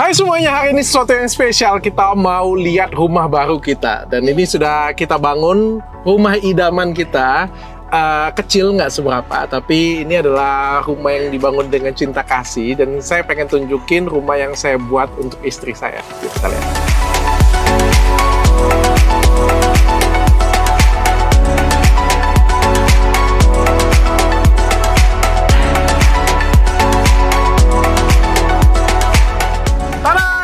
Hai semuanya, hari ini sesuatu yang spesial. Kita mau lihat rumah baru kita. Dan ini sudah kita bangun, rumah idaman kita. Kecil nggak seberapa, tapi ini adalah rumah yang dibangun dengan cinta kasih. Dan saya pengen tunjukin rumah yang saya buat untuk istri saya. Kita lihat.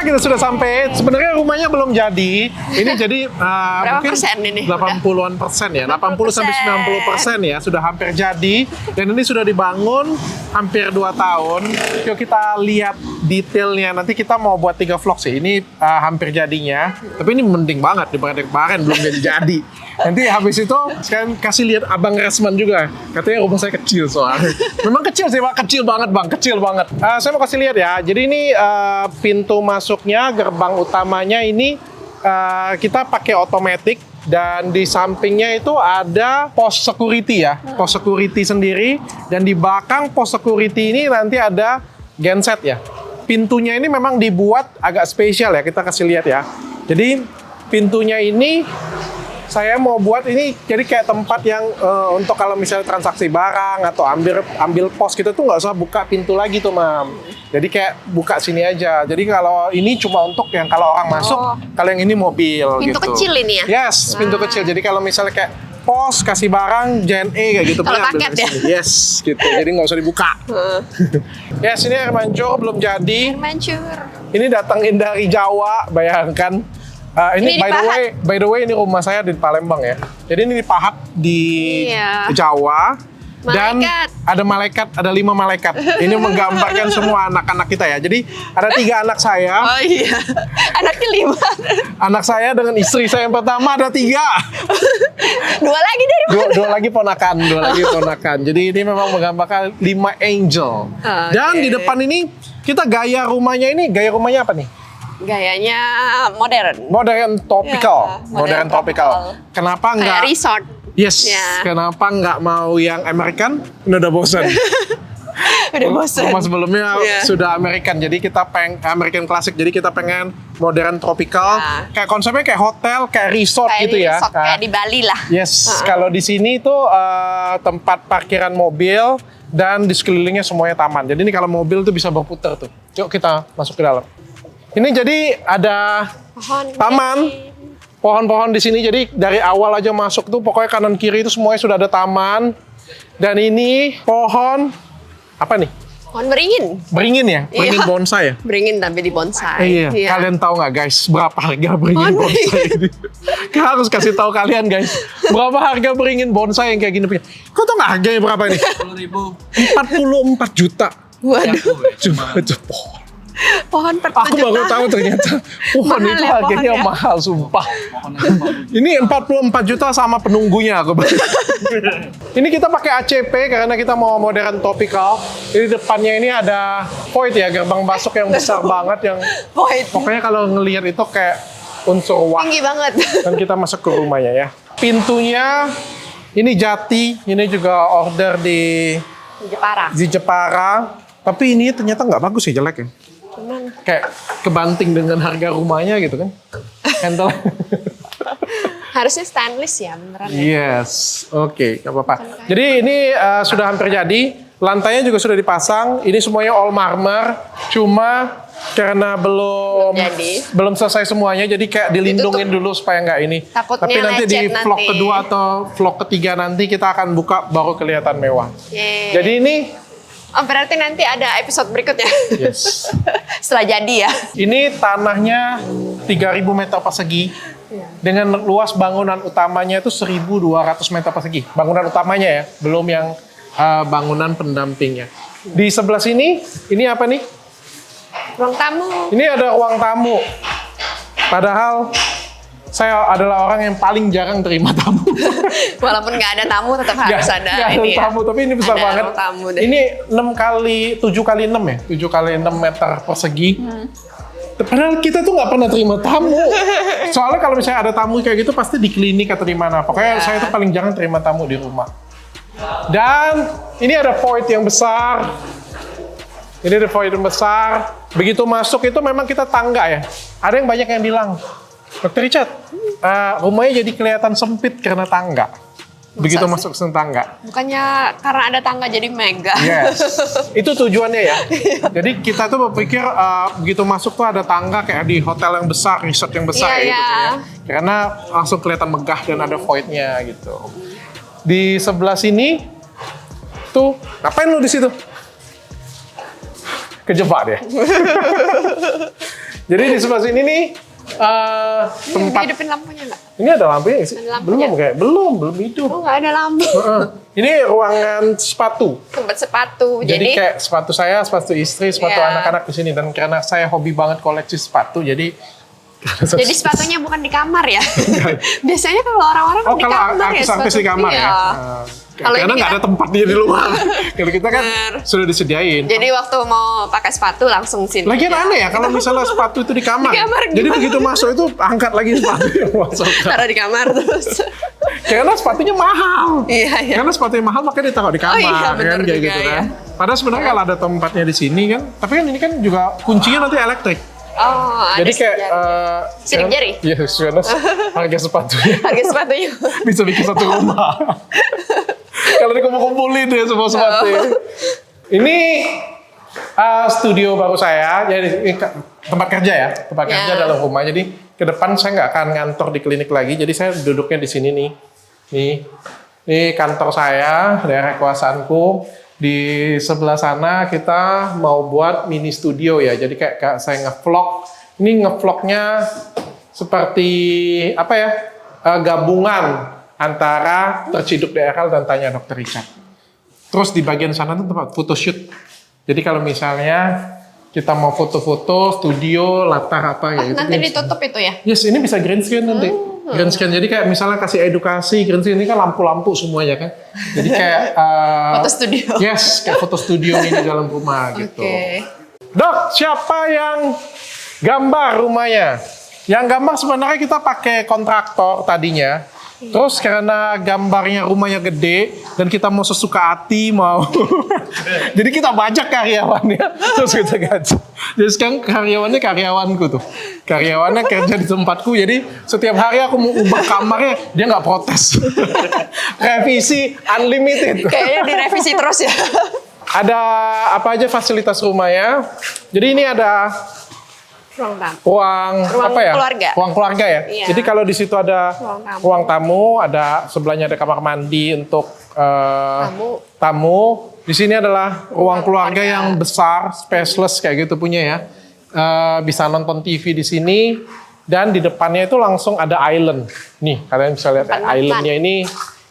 Kita sudah sampai. Sebenarnya rumahnya belum jadi. Ini jadi mungkin persen ini? 80-an persen ya. 80-90% ya. Sudah hampir jadi. Dan ini sudah dibangun hampir 2 tahun. Yuk kita lihat detailnya. Nanti kita mau buat 3 vlog sih. Ini hampir jadinya. Tapi ini mending banget daripada kemarin belum jadi. Nanti habis itu sekalian kasih lihat Abang Resman juga. Katanya rumah saya kecil soalnya. Memang kecil sih Pak. Kecil banget Bang. Kecil banget. Saya mau kasih lihat ya. Jadi ini pintu masuknya, gerbang utamanya ini kita pakai otomatis. Dan di sampingnya itu ada pos security ya. Pos security sendiri. Dan di belakang pos security ini nanti ada genset ya. Pintunya ini memang dibuat agak spesial ya. Kita kasih lihat ya. Jadi pintunya ini saya mau buat ini jadi kayak tempat yang untuk kalau misalnya transaksi barang atau ambil pos kita tuh nggak usah buka pintu lagi tuh Mam. Jadi kayak buka sini aja. Jadi kalau ini cuma untuk yang kalau orang masuk, kalau yang ini mobil pintu gitu. Kecil ini ya? Yes, pintu kecil. Jadi kalau misalnya kayak pos kasih barang JNE kayak gitu. Kalau paket ya? Yes, gitu. Jadi nggak usah dibuka. Yes, ini air mancur belum jadi. Air mancur. Ini datangin dari Jawa, bayangkan. Ini by the way ini rumah saya di Palembang ya. Jadi ini dipahat di Jawa. Dan ada malaikat, ada 5 malaikat. Ini menggambarkan semua anak-anak kita ya. Jadi ada 3 anak saya. Oh iya, anaknya 5. Anak saya dengan istri saya yang pertama ada 3. 2 lagi dari mana? 2 lagi ponakan. Jadi ini memang menggambarkan 5 angel. Dan di depan ini kita gaya rumahnya apa nih? Gayanya modern. Modern tropical. Modern tropical. Kenapa enggak? Kayak resort. Yes. Yeah. Kenapa enggak mau yang American? Udah bosan. Udah bosan. Rumah sebelumnya sudah American. Jadi kita American klasik. Jadi kita pengen modern tropical. Kayak konsepnya kayak hotel, kayak resort kayak gitu ya. Kayak di Bali lah. Yes. Kalau di sini itu tempat parkiran mobil dan di sekelilingnya semuanya taman. Jadi ini kalau mobil tuh bisa berputar tuh. Yuk kita masuk ke dalam. Ini jadi ada taman, pohon-pohon di sini. Jadi dari awal aja masuk tuh pokoknya kanan kiri itu semuanya sudah ada taman. Dan ini pohon apa nih? Pohon beringin. Beringin ya? Beringin bonsai ya? Beringin tapi di bonsai. Iya. Kalian tahu nggak guys berapa harga beringin bonsai ini? Kita harus kasih tahu kalian guys. Berapa harga beringin bonsai yang kayak gini? Kau tahu nggak harganya berapa ini? 10.000. 44 juta. Waduh. Cuma pohon per 7 Aku baru tahu ternyata pohon itu harganya mahal, sumpah. Ini 44 juta sama penunggunya aku. Ini kita pakai ACP karena kita mau modern tropical. Jadi depannya ini ada void ya, gerbang masuk yang besar banget yang void. Pokoknya kalau ngelihat itu kayak unsur wah. Tinggi banget. Dan kita masuk ke rumahnya ya. Pintunya ini jati, ini juga order di Jepara. Tapi ini ternyata nggak bagus ya, jelek ya. Kayak kebanting dengan harga rumahnya gitu kan. Kental. Harusnya stainless ya beneran. Yes, oke, nggak apa-apa. Jadi ini sudah hampir jadi. Lantainya juga sudah dipasang. Ini semuanya all marmer. Cuma karena belum selesai semuanya, jadi kayak dilindungin dulu supaya nggak ini. Takutnya tapi nanti di vlog nanti. kedua atau vlog ketiga nanti kita akan buka baru kelihatan mewah. Jadi ini. Oh berarti nanti ada episode berikutnya. Yes. Setelah jadi ya. Ini tanahnya 3.000 meter persegi. Dengan luas bangunan utamanya itu 1.200 meter persegi. Bangunan utamanya ya, belum yang bangunan pendampingnya. Di sebelah sini, ini apa nih? Ruang tamu. Ini ada ruang tamu. Padahal saya adalah orang yang paling jarang terima tamu. Walaupun nggak ada tamu tetap harus ada ini tamu, tapi ini besar banget. Tamu ini 7 kali 6 ya, 7 kali 6 meter persegi. Padahal kita tuh nggak pernah terima tamu. Soalnya kalau misalnya ada tamu kayak gitu pasti di klinik atau di mana. Pokoknya saya tuh paling jarang terima tamu di rumah. Dan ini ada void yang besar. Ini the void besar. Begitu masuk itu memang kita tangga ya. Ada yang banyak yang bilang, Dr. Richard, rumahnya jadi kelihatan sempit karena tangga. Begitu masuk ke tangga. Bukannya karena ada tangga jadi mega. Yes, itu tujuannya ya. Jadi kita tuh berpikir begitu masuk tuh ada tangga kayak di hotel yang besar, resort yang besar Iya, gitu iya. ya. Karena langsung kelihatan megah dan ada void-nya gitu. Di sebelah sini tuh, ngapain lu di situ? Kejebak dia. Jadi di sebelah sini nih tempat. Hidupin lampunya nggak? Ini ada lampunya nggak sih? Ada lampunya? Belum hidup. Oh, nggak ada lampu. Ini ruangan sepatu. Tempat sepatu. Jadi kayak sepatu saya, sepatu istri, sepatu Iya. anak-anak di sini. Dan karena saya hobi banget koleksi sepatu, jadi Jadi sepatunya bukan di kamar ya? Biasanya kalau orang-orang oh di kalau kamar ya artis-artis di kamar Iya. ya. Kalau Karena ini nggak ada kita- tempat dia di luar. Kalau kita kan Bener. sudah disediain. Jadi waktu mau pakai sepatu langsung sini. Lagian aja. aneh ya kalau misalnya sepatu itu di kamar. Di kamar Jadi gimana? begitu masuk itu angkat lagi sepatu yang masuk. Taruh di kamar terus. Karena sepatunya mahal. Iya, iya. Karena sepatunya mahal makanya ditaruh di kamar Oh iya, bener kan kayak juga, gitu ya. kan. Padahal sebenarnya kalau ada tempatnya di sini kan, tapi kan ini kan juga kuncinya nanti elektrik. Oh, ada Jadi kayak sidik jari? Iya, sebenarnya harga sepatunya harga sepatunya. bisa bikin satu rumah. Kalau dikumpul-kumpulin ya semua sepatu. Ini studio baru saya, jadi ini tempat kerja ya, tempat Ya. kerja dalam rumah. Jadi ke depan saya nggak akan ngantor di klinik lagi, jadi saya duduknya di sini nih. Ini kantor saya, daerah kekuasaanku. Di sebelah sana kita mau buat mini studio ya, jadi kayak saya ngevlog. Ini ngevlognya seperti apa ya, gabungan antara Terciduk DRL dan Tanya Dr. Richard. Terus di bagian sana tuh tempat photoshoot. Jadi kalau misalnya kita mau foto-foto, studio, latar apa ya. Nanti ditutup itu ya? Yes, ini bisa green screen nanti. Green screen, jadi kayak misalnya kasih edukasi, green screen ini kan lampu-lampu semuanya kan. Jadi kayak Foto studio. yes, kayak foto studio ini dalam rumah gitu. Oke. Dok, siapa yang gambar rumahnya? Yang gambar sebenarnya kita pakai kontraktor tadinya. Terus karena gambarnya rumahnya gede dan kita mau sesuka hati mau, jadi kita bajak karyawannya, terus kita gaji. Jadi sekarang karyawanku tuh, karyawannya kerja di tempatku. Jadi setiap hari aku mau ubah kamarnya, dia nggak protes. Revisi unlimited. Kayaknya direvisi terus ya. Ada apa aja fasilitas rumahnya? Jadi ini ada Ruang tamu. ruang apa ya? keluarga. Ruang keluarga ya. Iya. Jadi kalau di situ ada Ruang tamu. ruang tamu, ada sebelahnya ada kamar mandi untuk tamu. Di sini adalah ruang keluarga yang besar, spaceless kayak gitu punya ya. Bisa nonton TV di sini dan di depannya itu langsung ada island. Nih, kalian bisa lihat Tempat makan. islandnya ini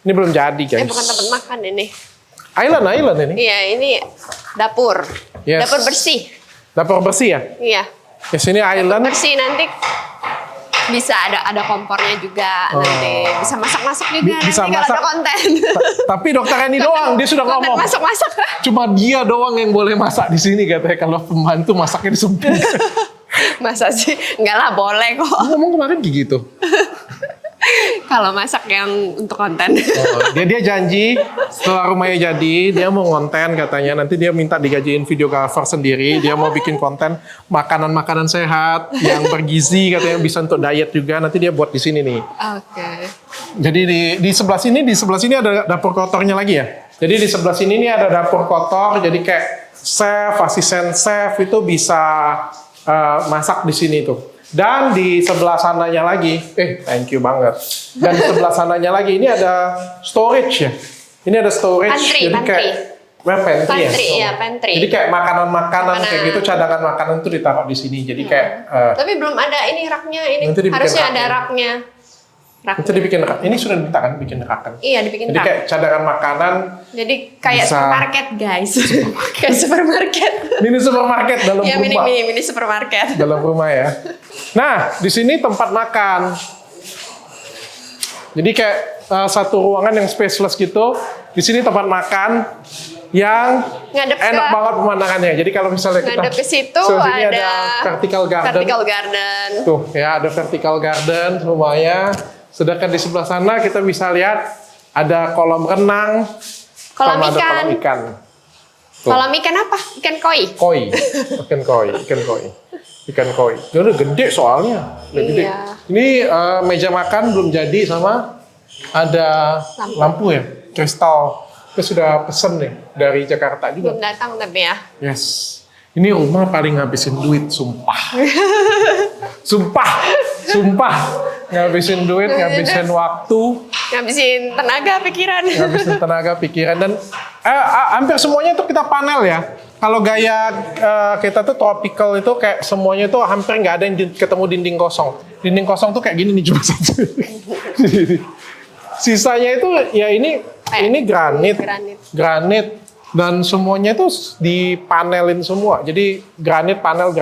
belum jadi guys. Bukan tempat makan ini. Island ini. Iya, ini dapur. Yes. Dapur bersih. Dapur bersih ya. Iya. Di sini island. Bersih nanti bisa ada kompornya juga nanti bisa masak-masak juga Bisa nanti kalau masak. ada konten. Tapi dokter Reni doang, dia sudah Konten ngomong. masak-masak. Cuma dia doang yang boleh masak di sini katanya. Kalau pembantu masaknya disempit. Masa sih? Enggak lah, boleh kok. Ngomong kemarin gitu. Kalau masak yang untuk konten. Dia janji setelah rumahnya jadi dia mau ngonten katanya. Nanti dia minta digajiin videographer sendiri. Dia mau bikin konten makanan-makanan sehat yang bergizi katanya bisa untuk diet juga. Nanti dia buat di sini nih. Oke. Jadi di sebelah sini ada dapur kotornya lagi ya. Jadi di sebelah sini nih ada dapur kotor. Jadi kayak chef, asisten chef itu bisa masak di sini tuh. Dan di sebelah sananya lagi, thank you banget. Dan di sebelah sananya lagi ini ada storage ya. Ini ada storage. Pantry, jadi pantry. kayak pantry ya. Pantry, ya, pantry. Jadi kayak makanan-makanan kayak Makanan. gitu, cadangan makanan tuh ditaruh di sini. Jadi kayak Tapi belum ada ini raknya ini. Nanti dibikin Harusnya rak ada ya. raknya. itu dibikin rak. Ini sudah minta kan bikin rak kan. Iya, dibikin Jadi rak. kayak cadangan makanan. Jadi kayak Bisa. supermarket, guys. Kayak supermarket. Mini supermarket dalam Ya, rumah. mini supermarket. Dalam rumah ya. Nah, di sini tempat makan. Jadi kayak satu ruangan yang spaceless gitu. Di sini tempat makan yang Ngadep ke- enak banget pemandangannya. Jadi kalau misalnya kita Ngadep ke situ sini ada vertical garden. Vertical garden. Tuh ya, ada vertical garden rumahnya. Sedangkan di sebelah sana kita bisa lihat ada kolam renang, Kolam sama ada ikan. kolam ikan. Kalau ikan apa? Ikan koi. Koi, ikan koi, ikan koi, ikan koi. Dia udah gede soalnya, udah gede. Iya. Ini meja makan belum jadi sama ada lampu ya, kristal. Kita sudah pesen nih dari Jakarta juga. Belum datang tapi ya. Yes, ini rumah paling ngabisin duit, sumpah. Sumpah, ngabisin duit, ngabisin waktu, Ngabisin tenaga, pikiran. ngabisin tenaga, pikiran, dan hampir semuanya itu kita panel ya. Kalau gaya kita tuh tropical itu kayak semuanya itu hampir nggak ada yang ketemu dinding kosong. Dinding kosong tuh kayak gini nih cuma satu. Sisanya itu ya ini granit dan semuanya itu dipanelin semua. Jadi granit panel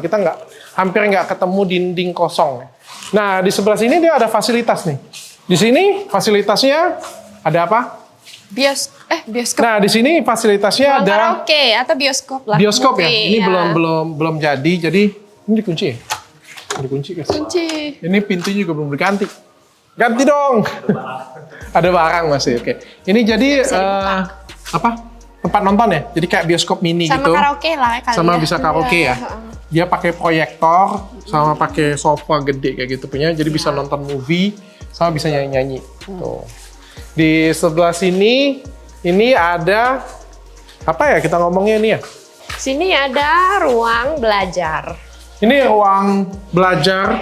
kita hampir nggak ketemu dinding kosong. Nah di sebelah sini dia ada fasilitas nih. Di sini fasilitasnya ada apa? Bioskop. Nah, di sini fasilitasnya Ruang ada karaoke atau bioskop lah. bioskop ya. Movie, Ini ya. belum jadi. Jadi ini dikunci ya? Dikunci guys. Kunci. Ini pintunya juga belum diganti. Ganti dong. Ada barang masih. Oke. Ini jadi apa? Tempat nonton ya. Jadi kayak bioskop mini Sama gitu. karaoke lah kali Sama ya. bisa karaoke ya. Dia pakai proyektor sama pakai sofa gede kayak gitu punya. Jadi bisa nonton movie sama bisa nyanyi-nyanyi. Tuh. Di sebelah sini ini ada apa ya kita ngomongnya ini ya? Sini ada ruang belajar. Ini ruang belajar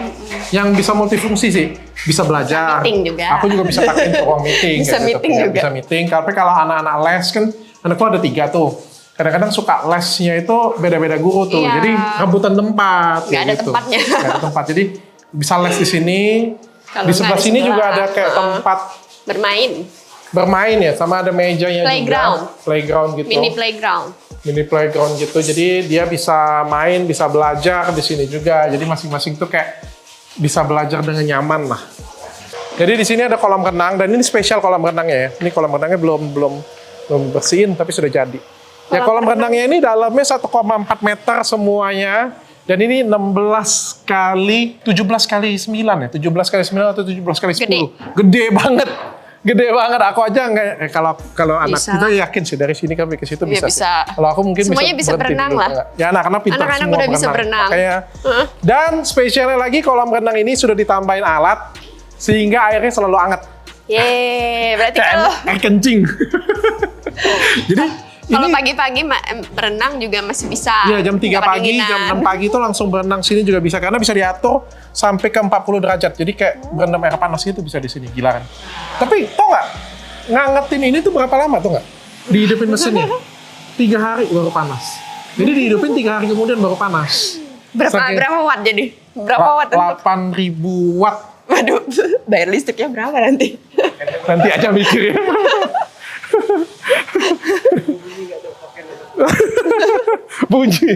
yang bisa multifungsi sih. Bisa belajar. Meeting juga. Aku juga bisa pakai untuk ruang meeting. Bisa kayak meeting gitu. juga. Bisa meeting. Tapi kalau anak-anak les kan, anakku ada 3 tuh. Kadang-kadang suka lesnya itu beda-beda guru tuh. Iya. Jadi rebutan tempat. Nggak kayak ada tempatnya. Nggak ada tempat. Jadi bisa les di sini. Kalau Di sebelah nggak di sini sebelah, juga ada kayak tempat bermain ya. Sama ada mejanya Playground. juga. Playground gitu. Mini playground. Mini playground gitu, jadi dia bisa main, bisa belajar di sini juga. Jadi masing-masing tuh kayak bisa belajar dengan nyaman lah. Jadi di sini ada kolam renang dan ini spesial kolam renangnya ya. Ini kolam renangnya belum bersihin tapi sudah jadi. Ya kolam renangnya ini dalamnya 1,4 meter semuanya dan ini 16 kali 17 kali 9 ya. 17 kali 9 atau 17 kali 10. Gede banget. Gede banget, aku aja nggak kalau anak Bisa. kita yakin sih dari sini kami ke situ Iya, bisa. bisa. Sih. Kalau aku mungkin Semuanya bisa berhenti berenang dulu. lah. Ya anak-anak pintar Anak-anak semua udah bisa berenang. Makanya. Dan spesialnya lagi kolam renang ini sudah ditambahin alat sehingga airnya selalu hangat. Yeay, berarti Kayak kalau air kencing. Jadi kalau ini pagi-pagi berenang juga masih bisa. ya jam 3 Nggak pakai pagi, jam inginan. 6 pagi itu langsung berenang sini juga bisa karena bisa diatur sampai ke 40 derajat. Jadi kayak berendam air panas itu bisa di sini, gila kan. Tapi tau nggak ngangetin ini tuh berapa lama tuh nggak? Dihidupin mesinnya 3 hari baru panas. Jadi dihidupin 3 hari kemudian baru panas. Berapa watt jadi? Berapa watt untuk? 8.000 watt. Waduh, bayar listriknya berapa nanti? Nanti aja mikir ya. Bunyi.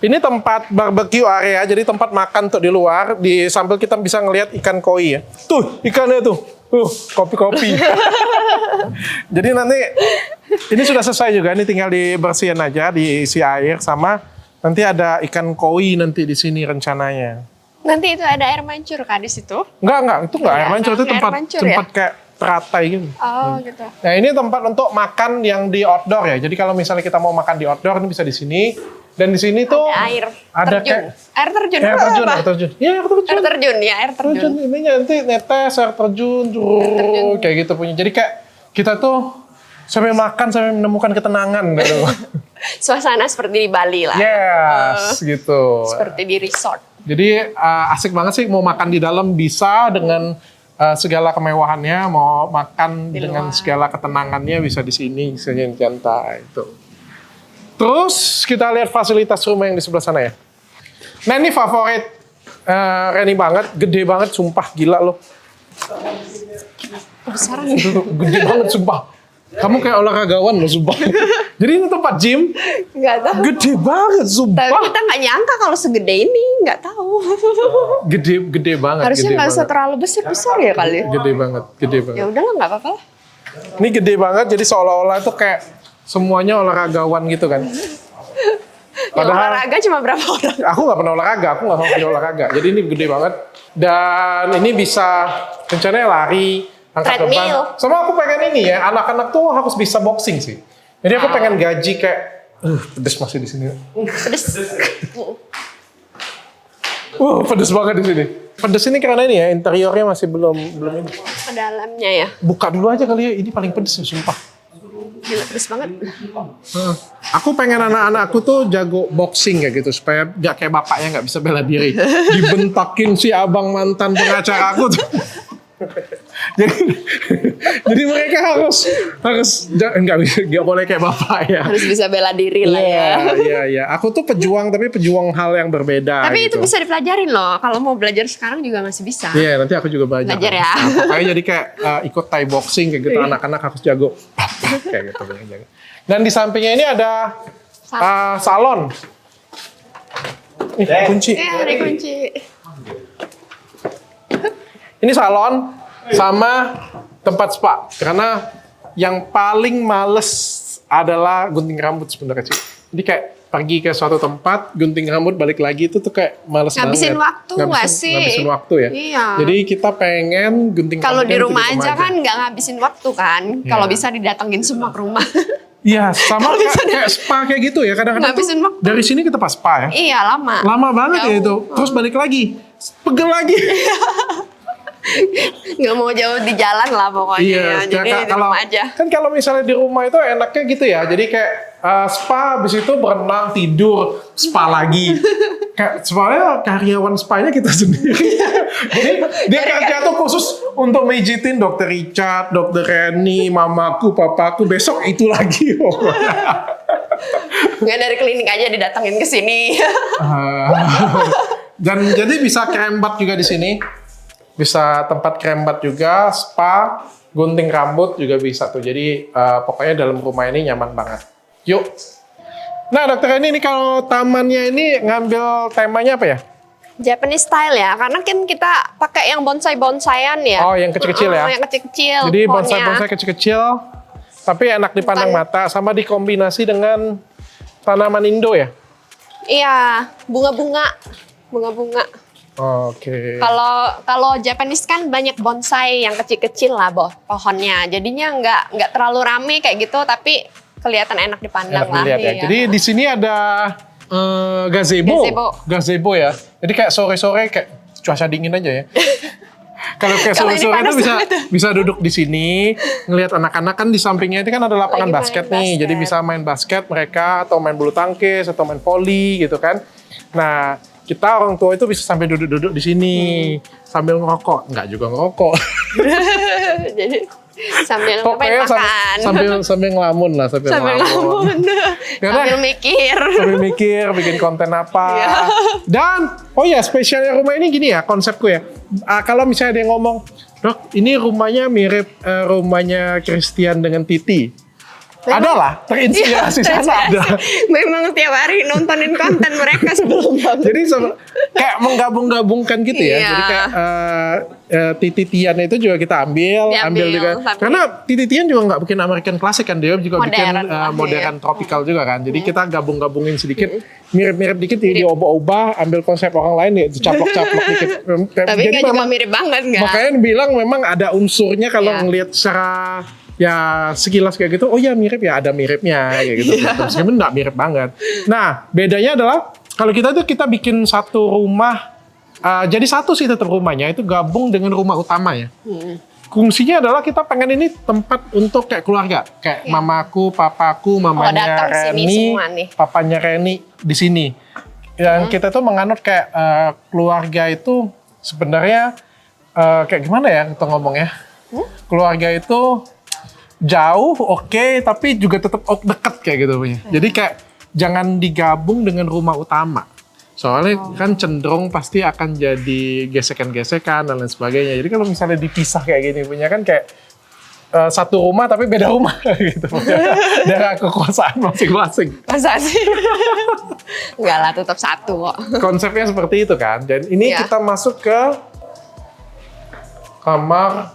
Ini tempat barbecue area, jadi tempat makan untuk di luar. Di sambil kita bisa ngelihat ikan koi ya. Tuh ikannya tuh, kopi-kopi. Jadi nanti ini sudah selesai juga. Ini tinggal dibersihin aja, diisi air sama nanti ada ikan koi nanti di sini rencananya. Nanti itu ada air mancur kah di situ? Enggak, itu enggak air mancur, itu Air tempat mancur tempat kayak teratai gitu. Oh, gitu. Nah, ini tempat untuk makan yang di outdoor ya. Jadi kalau misalnya kita mau makan di outdoor ini bisa di sini. Dan di sini tuh Ada air ada terjun. Air terjun. air apa? terjun, air terjun. Iya, air terjun. Air terjun ya, air terjun. Ini nanti netes air terjun, kayak gitu punya. Jadi kayak kita tuh sampai makan sampai menemukan ketenangan gitu. Suasana seperti di Bali lah. Yes, gitu. Seperti di resort. Jadi asik banget sih mau makan di dalam bisa dengan segala kemewahannya, mau makan Di dengan luar. segala ketenangannya bisa di sini, bisa santai itu. Terus kita lihat fasilitas rumah yang di sebelah sana ya. Nah ini favorit Reni banget, gede banget, sumpah gila loh. Besaran. Gede banget sumpah. Kamu kayak olahragawan loh sumpah. Jadi ini tempat gym, Nggak tahu. gede banget Tapi sumpah. kita nggak nyangka kalau segede ini, nggak tahu. Gede banget. Harusnya gede nggak usah banget. terlalu besar ya kali. Gede banget, gede banget. Ya udahlah, nggak apa-apa lah. Ini gede banget, jadi seolah-olah itu kayak semuanya olahragawan gitu kan. Yang Padahal olahraga cuma berapa orang? aku nggak pernah olahraga, aku nggak pernah olahraga. Jadi ini gede banget. Dan ini bisa rencananya lari, angkat Treadmill. beban. Sama aku pengen ini ya, anak-anak tuh harus bisa boxing sih. Jadi aku pengen gaji kayak, pedes masih di sini. Pedes. Pedes banget di sini. Pedes ini karena ini ya, interiornya masih belum ini. Ke dalamnya ya. Buka dulu aja kali ya, ini paling pedes ya, sumpah. Gila, pedes banget. Aku pengen anak-anakku tuh jago boxing kayak gitu supaya nggak kayak bapaknya nggak bisa bela diri. Dibentakin si abang mantan pengacara aku tuh. jadi mereka harus nggak boleh kayak bapak ya. Harus bisa bela diri lah ya. Iya. Aku tuh pejuang tapi pejuang hal yang berbeda. Tapi gitu. itu bisa dipelajarin loh. Kalau mau belajar sekarang juga masih bisa. Iya, nanti aku juga belajar. Belajar ya. Nah, pokoknya jadi kayak ikut Thai boxing kayak gitu, anak-anak harus jago. Kayak gitu. Dan di sampingnya ini ada salon. Kunci. Ada kunci. Ini salon sama tempat spa. Karena yang paling males adalah gunting rambut sebenarnya sih. Jadi kayak pergi ke suatu tempat, gunting rambut, balik lagi itu tuh kayak males Ngabisin banget. waktu nggak sih? Ngabisin waktu ya. Iya. Jadi kita pengen gunting Kalau rambutnya di itu rumah aja kan nggak ngabisin waktu kan. Iya. Kalau bisa didatengin semua ke rumah. Iya, sama kayak spa kayak gitu ya. Kadang-kadang Ngabisin tuh waktu. dari sini kita pas spa ya. Iya, lama. Lama banget ya itu. Terus balik lagi. Pegel lagi. Nggak mau jauh di jalan lah pokoknya. Iya, ya. Jadi di kalau rumah aja. kan kalau misalnya di rumah itu enaknya gitu ya. Jadi kayak spa, habis itu berenang, tidur, spa lagi. Kayak sebenarnya karyawan spa-nya kita sendiri. Jadi dia kerja tuh khusus untuk mijitin Dokter Richard, Dokter Reni, mamaku, papaku. Besok itu lagi. Nggak dari klinik aja didatengin ke sini. Dan jadi bisa krembat juga di sini. Bisa tempat krembat juga, spa, gunting rambut juga bisa tuh. Jadi pokoknya dalam rumah ini nyaman banget. Yuk. Nah, Dokter ini kalau tamannya ini ngambil temanya apa ya? Japanese style ya, karena kan kita pakai yang bonsai-bonsaian ya. Oh, yang kecil-kecil ya? Yang kecil-kecil. Jadi pohonnya. bonsai-bonsai kecil-kecil, tapi enak dipandang mata, sama dikombinasi dengan tanaman Indo ya? Iya, bunga-bunga. Oke. Kalau Japanese kan banyak bonsai yang kecil-kecil lah pohonnya. Jadinya nggak terlalu rame kayak gitu, tapi kelihatan enak dipandang Enak lah. dilihat ya. Iya. Jadi di sini ada gazebo ya. Jadi kayak sore-sore kayak cuaca dingin aja ya. Kalau kayak Kalau ini sore-sore itu panas bisa duduk di sini, ngelihat anak-anak kan di sampingnya itu kan ada lapangan Lagi main basket nih. basket. Jadi bisa main basket mereka atau main bulu tangkis atau main voli gitu kan. Nah, kita orang tua itu bisa sampai duduk-duduk di sini sambil ngerokok. Enggak juga ngerokok. Jadi sambil Pokoknya makan. sambil ngelamun lah, sambil ngelamun. Karena Sambil mikir. sambil mikir bikin konten apa. Iya. Dan oh ya, spesialnya rumah ini gini ya konsepku ya. Kalau misalnya dia ngomong, "Dok, ini rumahnya mirip rumahnya Christian dengan Titi." Ada lah, terinspirasi sana ada. Memang tiap hari nontonin konten mereka sebelum bangun. Jadi kayak menggabung-gabungkan gitu ya. Iya. Jadi kayak Titi-Tian itu juga kita ambil juga. tapi- Karena Titi-Tian juga nggak bikin American klasik kan, dia juga bikin Modern lah, modern iya. tropical juga kan. Jadi kita gabung-gabungin sedikit, mirip-mirip dikit, diubah-ubah, ambil konsep orang lain, ya dicaplok-caplok dikit. Tapi Jadi nggak juga memang- mirip banget nggak? Makanya bilang memang ada unsurnya kalau Iya. ngelihat secara ya sekilas kayak gitu, oh ya mirip ya, ada miripnya kayak gitu. Meskipun nggak mirip banget. Nah, bedanya adalah kalau kita bikin satu rumah, jadi satu sih tetap rumahnya itu gabung dengan rumah utama ya. Fungsinya adalah kita pengen ini tempat untuk kayak keluarga, kayak mamaku, papaku, mamanya datang sini Reni, semua nih. papanya Reni di sini. Yang kita tuh menganut kayak keluarga itu sebenarnya kayak gimana ya kita ngomongnya? Keluarga itu jauh, oke, tapi juga tetap deket kayak gitu punya. Jadi kayak jangan digabung dengan rumah utama. Soalnya kan cenderung pasti akan jadi gesekan-gesekan dan lain sebagainya. Jadi kalau misalnya dipisah kayak gini punya kan kayak satu rumah tapi beda rumah gitu. Daerah kekuasaan masing-masing. Masa sih? Enggak lah, tetap satu kok. Konsepnya seperti itu kan. Dan ini Iya. kita masuk ke kamar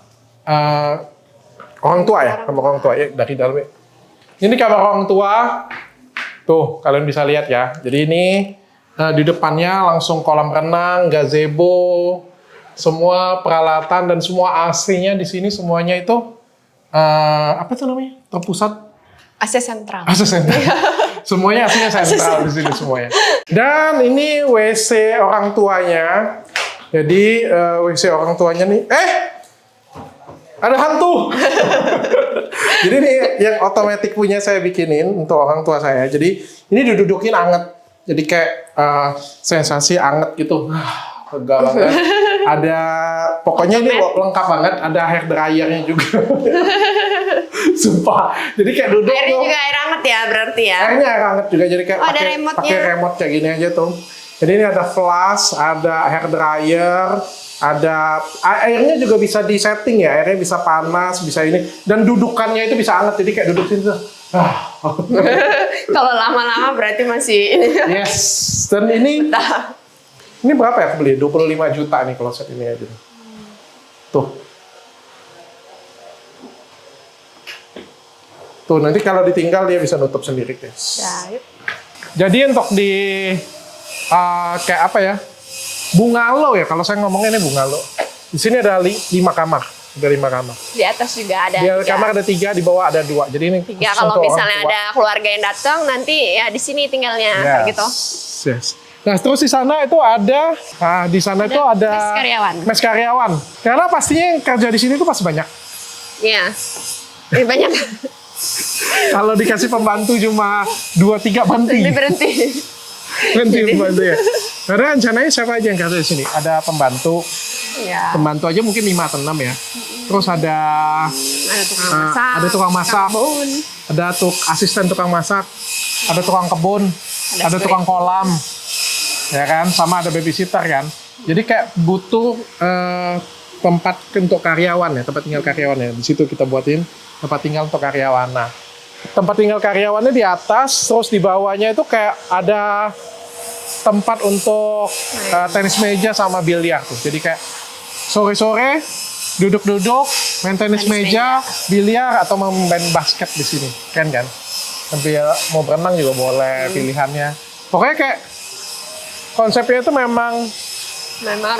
orang tua ya, kamar orang tua ya dari dalam. Ini kamar orang tua. Tuh, kalian bisa lihat ya. Jadi ini di depannya langsung kolam renang, gazebo, semua peralatan dan semua AC-nya di sini semuanya itu apa tuh namanya? Terpusat AC sentral. AC sentral. Semuanya AC-nya sentral di sini semuanya. Dan ini WC orang tuanya. Jadi WC orang tuanya nih, ada hantu. Jadi ini yang otomatis punya saya bikinin untuk orang tua saya. Jadi ini didudukin anget. Jadi kayak sensasi anget gitu. Lega banget. Ada pokoknya ini lengkap banget. Ada hair dryernya juga. Sumpah. Jadi kayak duduk Airnya tuh. juga air hangat ya berarti ya. Airnya air hangat juga. Jadi kayak ada remote-nya. pakai remote kayak gini aja tuh. Jadi ini ada flash, ada hair dryer, ada airnya juga bisa di setting ya, airnya bisa panas, bisa ini, dan dudukannya itu bisa hangat, jadi kayak duduk sini tuh. Kalau lama-lama berarti masih Yes, dan ini berapa ya aku beli? 25 juta nih kalau set ini aja. Tuh. Tuh, nanti kalau ditinggal dia bisa nutup sendiri, guys. Ya, yuk. Jadi untuk di kayak apa ya? Bungalow ya, kalau saya ngomongnya ini bungalow. Di sini ada 5 kamar. Ada 5 kamar. Di atas juga ada. Di 3. kamar ada 3, di bawah ada 2. Jadi ini 3 khusus kalau untuk misalnya orang tua. ada keluarga yang datang nanti ya di sini tinggalnya kayak gitu. Yes. Nah, terus di sana itu ada itu ada mes karyawan. Mes karyawan. Karena pastinya yang kerja di sini itu pasti banyak. Iya. Banyak. Kalau dikasih pembantu cuma 2-3 Berhenti. Berhenti pembantu ya. Karena rencananya siapa aja yang kerja di sini? Ada pembantu. Ya. Pembantu aja mungkin 5 atau 6 ya. Terus ada tukang masak, ada asisten tukang masak, ada tukang kebun, ada tukang kolam, ya kan, sama ada babysitter kan. Jadi kayak butuh tempat untuk karyawan ya, tempat tinggal karyawan ya. Di situ kita buatin tempat tinggal untuk karyawan. Nah, tempat tinggal karyawannya di atas, terus di bawahnya itu kayak ada tempat untuk tenis meja sama biliar tuh. Jadi kayak sore-sore duduk-duduk main tenis meja, biliar atau main basket di sini, kan? Sambil mau berenang juga boleh pilihannya. Pokoknya kayak konsepnya itu memang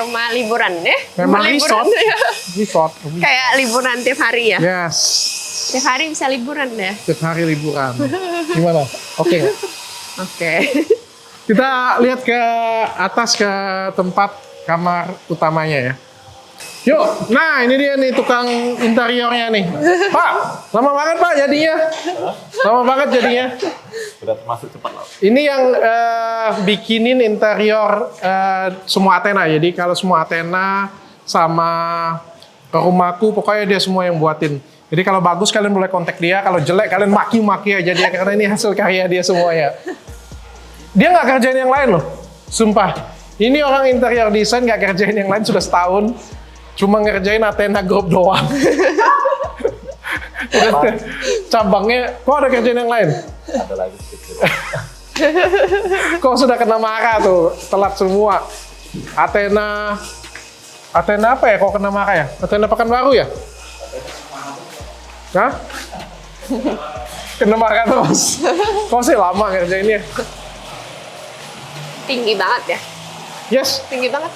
rumah liburan ya. memang Rumah resort. ya. Resort. Kayak liburan tiap hari ya. Yes. Tiap hari bisa liburan deh. Tiap hari liburan. Gimana? Oke nggak? Oke. Kita lihat ke atas ke tempat kamar utamanya ya. Yuk, nah ini dia nih tukang interiornya nih. Pak, lama banget Pak jadinya. Lama banget jadinya. Udah termasuk cepat lah. Ini yang bikinin interior semua Athena. Jadi kalau semua Athena sama ke rumahku, pokoknya dia semua yang buatin. Jadi kalau bagus kalian boleh kontak dia, kalau jelek kalian maki-maki aja dia karena ini hasil karya dia semuanya. Dia nggak kerjain yang lain loh, sumpah. Ini orang interior design nggak kerjain yang lain sudah setahun. Cuma ngerjain Athena Group doang. Cabangnya, kok ada kerjaan yang lain? Ada lagi sedikit. Kok sudah kena marah tuh, telat semua. Athena apa ya kok kena marah ya? Athena Pekanbaru ya? Hah? Kena marah terus. Kok sih lama ngerjainnya? Tinggi banget ya. Yes. Tinggi banget.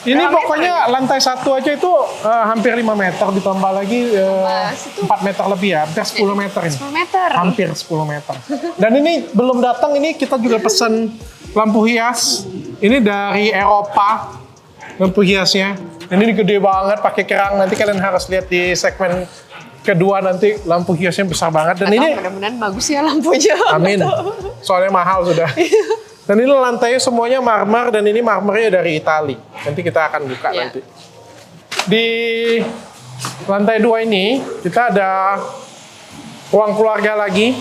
Ini Berapa pokoknya lantai 1 aja itu hampir 5 meter, ditambah lagi 4 meter lebih ya, hampir 10 meter ini. 10 meter. Hampir 10 meter. Dan ini belum datang, ini kita juga pesan lampu hias. Ini dari Eropa, lampu hiasnya. Dan ini gede banget, pakai kerang. Nanti kalian harus lihat di segmen kedua nanti lampu hiasnya besar banget. Dan ini, mudah-mudahan bagus ya lampunya. amin. Soalnya mahal sudah. Dan ini lantainya semuanya marmer dan ini marmernya dari Itali. Nanti kita akan buka nanti. Di lantai 2 ini kita ada ruang keluarga lagi.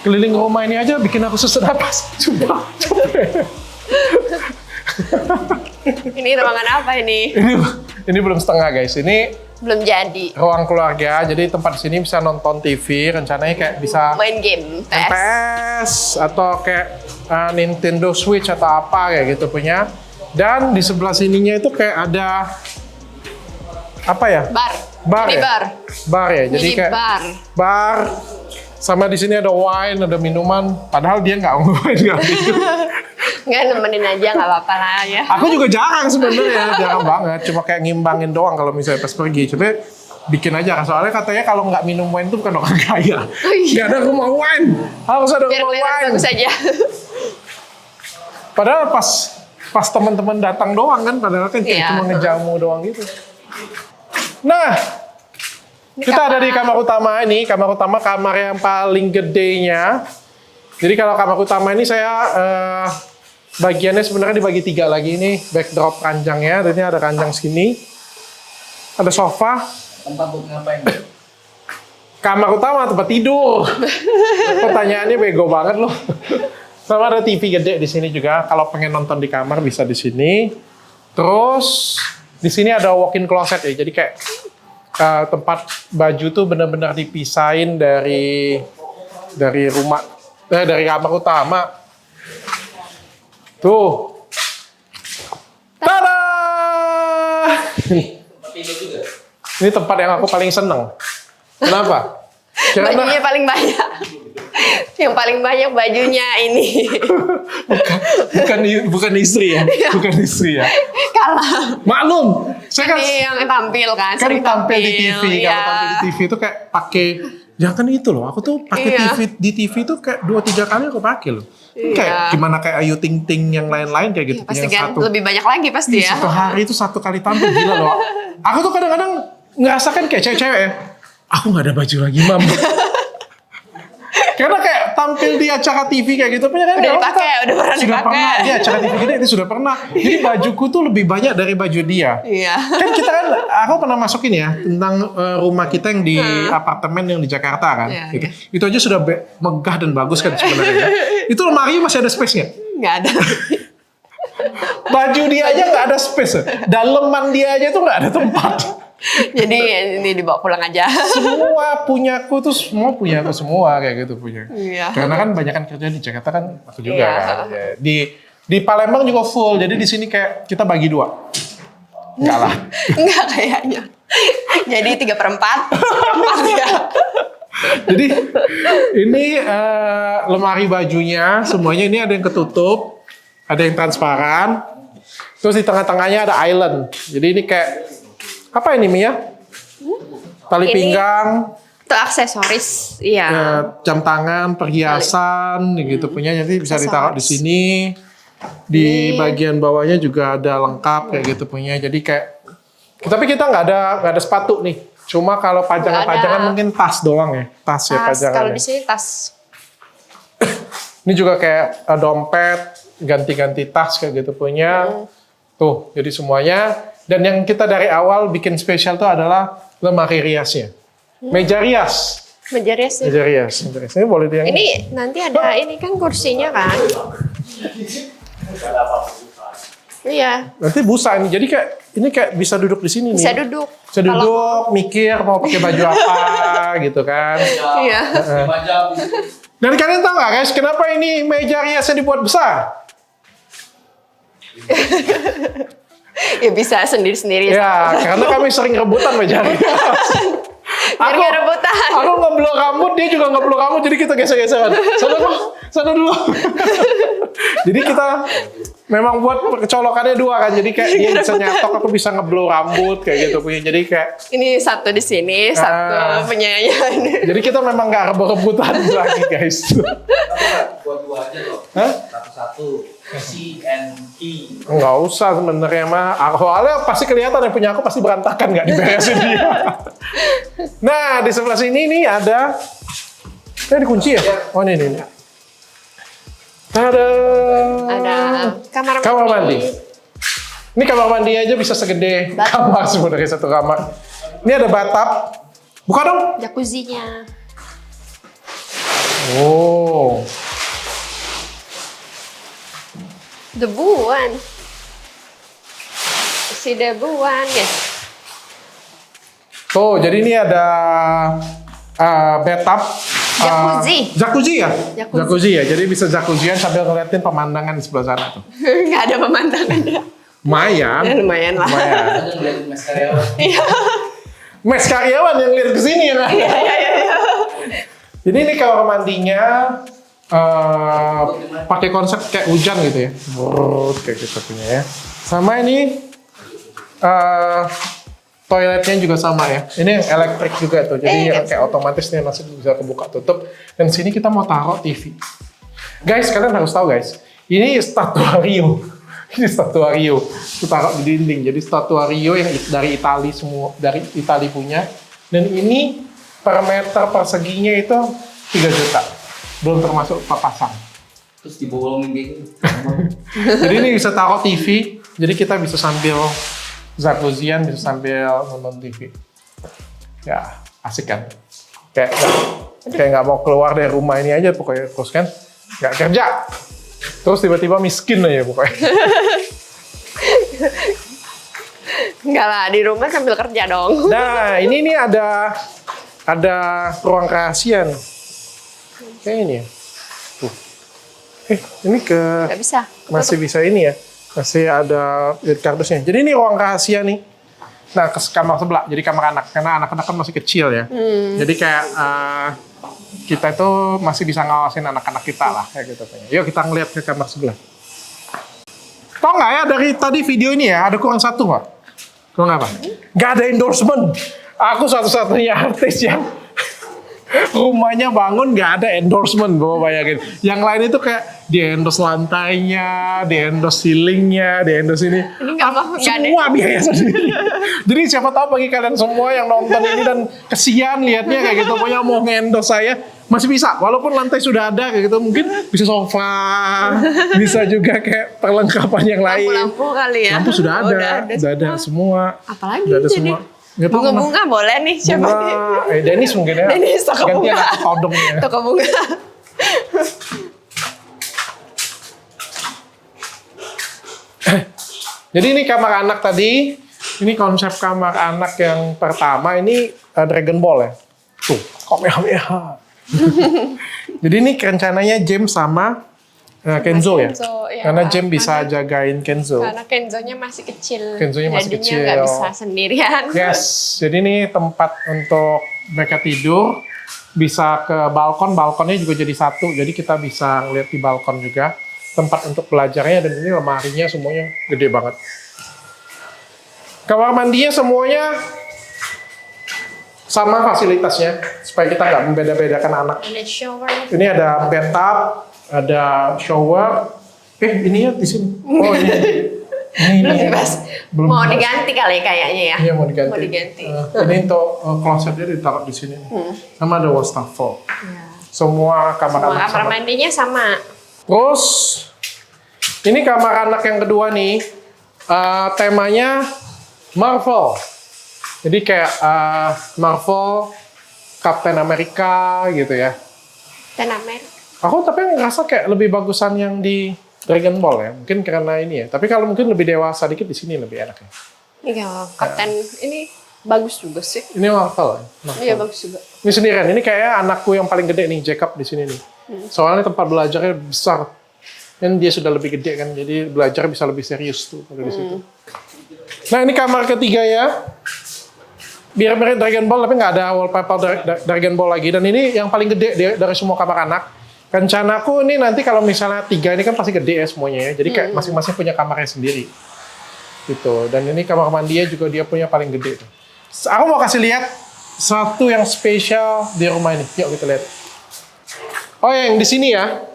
Keliling rumah ini aja bikin aku sesak napas. Coba. Ini ruangan apa ini? Ini belum setengah guys. Ini Belum jadi. ruang keluarga. Jadi tempat sini bisa nonton TV. Rencananya kayak bisa Main game, PS atau kayak Nintendo Switch atau apa kayak gitu punya. Dan di sebelah sininya itu kayak ada apa ya? Bar. Bar Ini ya? bar. Bar ya. Jadi Ini kayak bar. bar Sama di sini ada wine, ada minuman. Padahal dia nggak wine, nggak minum. Nggak, nemenin aja nggak apa-apa lah ya. Aku juga jarang sebenarnya, jarang banget. Cuma kayak ngimbangin doang kalau misalnya pas pergi. Coba bikin aja. Soalnya katanya kalau nggak minum wine itu bukan orang kaya. Nggak ada rumah wine. Harus ada Biar rumah kelihatan wine. bagus aja. Padahal pas teman-teman datang doang kan, padahal kan kayak Iya. cuma ngejamu doang gitu. Nah, kita ada di kamar utama ini. Kamar utama kamar yang paling gedenya. Jadi kalau kamar utama ini saya bagiannya sebenarnya dibagi 3 lagi ini. Backdrop ranjangnya, dan ini ada ranjang segini. Ada sofa. Tempat buat ngapain? Kamar utama tempat tidur. Pertanyaannya bego banget loh. Sama ada TV gede di sini juga. Kalau pengen nonton di kamar bisa di sini. Terus di sini ada walk-in closet ya. Jadi kayak tempat baju tuh benar-benar dipisahin dari rumah dari kamar utama. Tuh. Tada! Ini tempat yang aku paling seneng. Kenapa? Bajunya paling banyak. Yang paling banyak bajunya ini. bukan istri ya, bukan istri ya. Kalah. Maklum, saya kan Ini yang tampil kan, sering tampil di TV. Iya. Kalau tampil di TV itu kayak pakai, ya kan itu loh. Aku tuh pakai Iya. TV di TV itu kayak 2-3 kali aku pakai loh. Iya. Kayak gimana kayak Ayu Ting Ting yang lain-lain kayak gitu. Pasti Punya kan lebih banyak lagi pasti ya. Satu hari itu 1 kali tampil, gila loh. Aku tuh kadang-kadang ngerasakan kayak cewek-cewek ya. Aku nggak ada baju lagi, Mam. Karena kayak tampil di acara TV kayak gitu punya kan. Udah kalau dipakai, kita udah pernah sudah dipakai. pernah di acara TV gini itu sudah pernah. Jadi bajuku tuh lebih banyak dari baju dia. Iya. Kan kita kan, aku pernah masukin ya tentang rumah kita yang di apartemen yang di Jakarta kan. Iya, Gitu. Itu aja sudah megah dan bagus kan sebenarnya. Itu lemari masih ada space-nya. Nggak ada. Baju dia aja nggak ada space. Daleman dia aja tuh nggak ada tempat. Jadi ini dibawa pulang aja. Semua punyaku tuh semua punyaku semua kayak gitu punya. Iya. Karena kan banyak kan kerja di Jakarta kan aku juga Iya. kan. Ya. Di Palembang juga full. Jadi di sini kayak kita bagi 2. Enggak lah. Enggak kayaknya. Jadi 3/4. 1/4 ya. Jadi ini lemari bajunya semuanya ini ada yang ketutup, ada yang transparan. Terus di tengah-tengahnya ada island. Jadi ini kayak apa ini Mia? Tali Ini- pinggang, Itu aksesoris. Iya. jam tangan, perhiasan gitu punya. Jadi bisa ditaruh di sini. Di bagian bawahnya juga ada lengkap kayak gitu punya. Jadi kayak tapi kita nggak ada sepatu nih. Cuma kalau pajangan-pajangan Nggak ada. mungkin tas doang ya. Tas ya Tas. pajangan. Kalau di sini tas. Ini juga kayak dompet, ganti-ganti tas kayak gitu punya. Tuh, jadi semuanya. Dan yang kita dari awal bikin spesial tuh adalah lemari riasnya. Meja rias. Meja rias ya. Meja rias. Meja rias. Ini boleh yang Ini nanti ada ini kan kursinya kan. Iya. nanti busa ini. Jadi kayak ini kayak bisa duduk di sini Bisa nih. duduk. Bisa duduk, mikir mau pakai baju apa gitu kan. Iya. Dan kalian tahu nggak guys, kenapa ini meja riasnya dibuat besar? Ya bisa sendiri-sendiri. Ya, karena kami sering rebutan meja rias. Biar nggak rebutan. Aku ngeblok rambut, dia juga ngeblok rambut, jadi kita geser-geseran. Sana dulu. Jadi kita memang buat kecolokannya 2 kan, jadi kayak dia bisa nyatok, aku bisa ngeblok rambut kayak gitu punya. Jadi kayak, Ini satu di sini, satu penyanyi. jadi kita memang nggak rebut-rebutan lagi guys. Buat 2 aja loh. Hah? Satu-satu. C and E. Nggak usah sebenarnya mah. Soalnya pasti kelihatan yang punya aku pasti berantakan nggak diberesin dia. Nah di sebelah sini nih ada. Ini dikunci ya? Oh ini. Tada. Ada kamar mandi. Kamar mandi. Ini kamar mandi aja bisa segede Bathtub. kamar sebenarnya satu kamar. Ini ada bathtub. Buka dong. Jacuzzinya. Oh. Debuan. Si debuan, guys. Tuh jadi ini ada bathtub. Jacuzzi. Jacuzzi ya? Jacuzzi. Jacuzzi ya. Jadi bisa jacuzzian sambil ngeliatin pemandangan di sebelah sana tuh. Nggak ada pemandangannya. Lumayan. Ya, lumayan lah. Lumayan. Ada ngeliatin mas karyawan. Iya. Mes karyawan yang lihat ke sini ya. Iya. Jadi ini kamar mandinya pakai konsep kayak hujan gitu ya. Kayak gitu punya ya. Sama ini toiletnya juga sama ya. Ini elektrik juga tuh. Jadi kayak otomatis nih langsung bisa kebuka tutup. Dan sini kita mau taruh TV. Guys, kalian harus tahu guys. Ini statuario. Ini statuario. Kita taruh di dinding. Jadi statuario yang dari Itali semua, dari Itali punya. Dan ini per meter perseginya itu 3 juta. Belum termasuk papasang. Terus dibolongin kayak gitu. Jadi ini bisa taruh TV. Jadi kita bisa sambil jacuzzian, bisa sambil nonton TV. Ya, asik kan? Kayak nggak mau keluar dari rumah ini aja pokoknya terus kan. Nggak kerja. Terus tiba-tiba miskin aja pokoknya. Enggak lah, di rumah sambil kerja dong. Nah, ini nih ada ruang rahasia nih. Kayak ini ya. Tuh. Ini Nggak bisa. masih bisa ini ya. Masih ada kardusnya. Jadi ini ruang rahasia nih. Nah, ke kamar sebelah. Jadi kamar anak. Karena anak-anak kan masih kecil ya. Jadi kayak kita itu masih bisa ngawasin anak-anak kita lah. Kayak gitu. Yuk kita ngeliat ke kamar sebelah. Tau nggak ya dari tadi video ini ya, ada kurang satu nggak? Kurang apa? Nggak ada endorsement. Aku satu-satunya artis yang rumahnya bangun nggak ada endorsement, Bapak bayangin. Yang lain itu kayak di-endorse lantainya, di-endorse ceilingnya, di-endorse ini. Ini nggak mau, nggak ada. Semua biaya sendiri. Jadi siapa tahu bagi kalian semua yang nonton ini dan kesian liatnya kayak gitu, pokoknya mau nge-endorse saya, masih bisa. Walaupun lantai sudah ada kayak gitu, mungkin bisa sofa, bisa juga kayak perlengkapan yang lain. Lampu-lampu kali ya. Lampu sudah ada, Udah ada semua. Apalagi Udah ada jadi? semua. Nggak tahu Bunga-bunga boleh nih siapa nih? bunga, Dennis mungkin ya. Dennis, toko gantian bunga. aku todongnya. Toko bunga. Jadi ini kamar anak tadi. Ini konsep kamar anak yang pertama. Ini Dragon Ball ya. Tuh, kamera. Jadi ini rencananya James sama Kenzo ya. Ya. Karena James bisa jagain Kenzo. Karena Kenzonya masih kecil. Kenzonya masih jadinya kecil. nggak bisa sendirian. Yes, jadi ini tempat untuk mereka tidur. Bisa ke balkon, balkonnya juga jadi satu. Jadi kita bisa ngeliat di balkon juga. Tempat untuk belajarnya, dan ini lemarinya semuanya gede banget. Kamar mandinya semuanya sama fasilitasnya, supaya kita nggak membeda-bedakan anak. Ada shower. Ini ada bathtub, ada shower. Ininya di sini. Oh ini. Belum bebas. Belum Mau bebas. diganti kali kayaknya ya. Iya mau diganti. Mau diganti. Ini untuk klosetnya ditaruh di sini. Sama ada wastafel. Ya. Semua kamar Semua anak kamar sama. mandinya sama. Terus ini kamar anak yang kedua nih, temanya Marvel. Jadi kayak Marvel, Captain America gitu ya. Dan Amer. Aku tapi ngerasa kayak lebih bagusan yang di Dragon Ball ya. Mungkin karena ini ya. Tapi kalau mungkin lebih dewasa dikit di sini lebih enak ya. Iya, Kapten ini bagus juga sih. Ini Marvel ya. Marvel. Iya, bagus juga. Ini sendirian. Ini kayaknya anakku yang paling gede nih, Jacob di sini nih. Soalnya tempat belajarnya besar. Dan dia sudah lebih gede kan, jadi belajar bisa lebih serius tuh kalau di situ. Nah ini kamar ketiga ya. Biar mirip Dragon Ball tapi nggak ada wallpaper Dragon Ball lagi. Dan ini yang paling gede dari semua kamar anak. Rencanaku ini nanti kalau misalnya 3 ini kan pasti gede ya semuanya ya. Jadi kayak masing-masing punya kamarnya sendiri. Gitu. Dan ini kamar mandinya juga dia punya paling gede. Aku mau kasih lihat satu yang spesial di rumah ini. Yuk kita lihat. Oh yang di sini ya.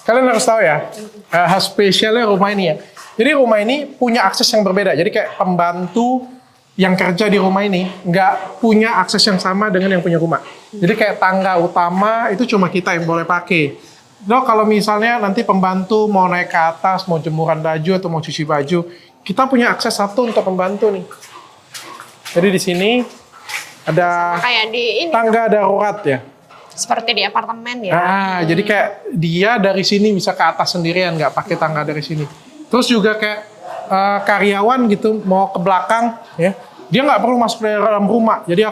Kalian harus tahu ya, hal spesialnya rumah ini ya. Jadi rumah ini punya akses yang berbeda. Jadi kayak pembantu yang kerja di rumah ini nggak punya akses yang sama dengan yang punya rumah. Jadi kayak tangga utama itu cuma kita yang boleh pakai. Nah, kalau misalnya nanti pembantu mau naik ke atas, mau jemuran baju atau mau cuci baju, kita punya akses satu untuk pembantu nih. Jadi di sini ada Kayak di ini. tangga darurat ya. Seperti di apartemen ya. Jadi kayak dia dari sini bisa ke atas sendirian, nggak pakai tangga dari sini. Terus juga kayak karyawan gitu mau ke belakang, ya dia nggak perlu masuk ke dalam rumah. Jadi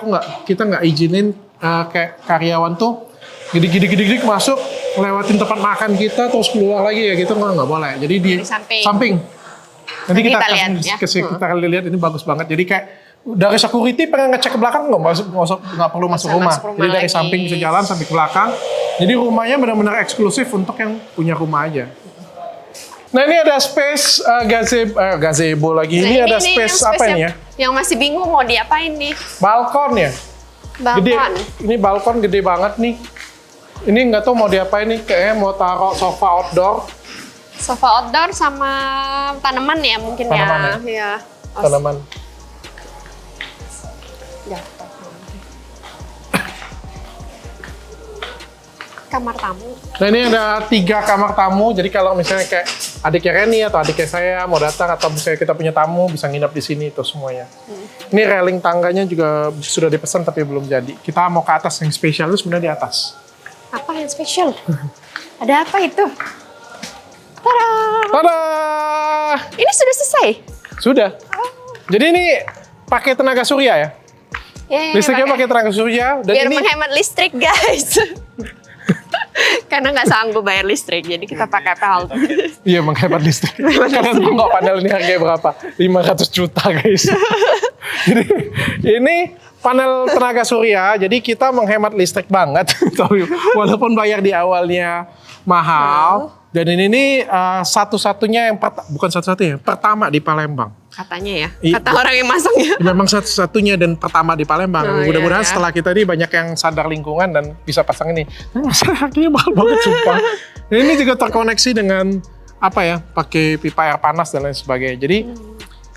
kita nggak izinin kayak karyawan tuh gede-gede masuk, lewatin tempat makan kita, terus keluar lagi ya gitu nggak boleh. Jadi di samping. Nanti kita lihat ya. kita lihat ini bagus banget. Jadi kayak dari security pengen ngecek ke belakang nggak perlu masuk rumah. masuk rumah Jadi dari lagi. samping bisa jalan sampai ke belakang. Jadi rumahnya benar-benar eksklusif untuk yang punya rumah aja. Nah ini ada space gazebo lagi. Nah, Ini ada yang space apa yang, ini ya? Yang masih bingung mau diapain nih? Balkon ya. Gede. Balkon. Ini balkon gede banget nih. Ini nggak tahu mau diapain nih. Kayaknya mau taruh sofa outdoor. Sofa outdoor sama tanaman ya mungkin Tanaman ya. Iya. Tanaman. Jatuh. Kamar tamu. Nah ini ada 3 kamar tamu. Jadi kalau misalnya kayak adiknya Reni atau adiknya saya mau datang atau misalnya kita punya tamu bisa nginap di sini itu semuanya. Ini railing tangganya juga sudah dipesan tapi belum jadi. Kita mau ke atas yang spesial itu sebenarnya di atas. Apa yang spesial? Ada apa itu? Tada! Tada! Ini sudah selesai? Sudah. Jadi ini pakai tenaga surya ya. Yeay, Listriknya pakai tenaga surya dan biar ini menghemat listrik guys. Karena nggak sanggup bayar listrik, jadi kita pakai PLT. iya menghemat listrik. Kalian tahu nggak panel ini harganya berapa? 500 juta guys. Jadi ini panel tenaga surya, jadi kita menghemat listrik banget. Walaupun bayar di awalnya mahal. Dan ini nih satu-satunya yang bukan satu-satunya, pertama di Palembang. Katanya ya, Iya. kata orang yang masangnya. Memang satu-satunya dan pertama di Palembang. Oh, Mudah-mudahan iya, iya. setelah kita ini banyak yang sadar lingkungan dan bisa pasang ini. Masa harganya mahal banget sumpah. Dan ini juga terkoneksi dengan apa ya, pakai pipa air panas dan lain sebagainya. Jadi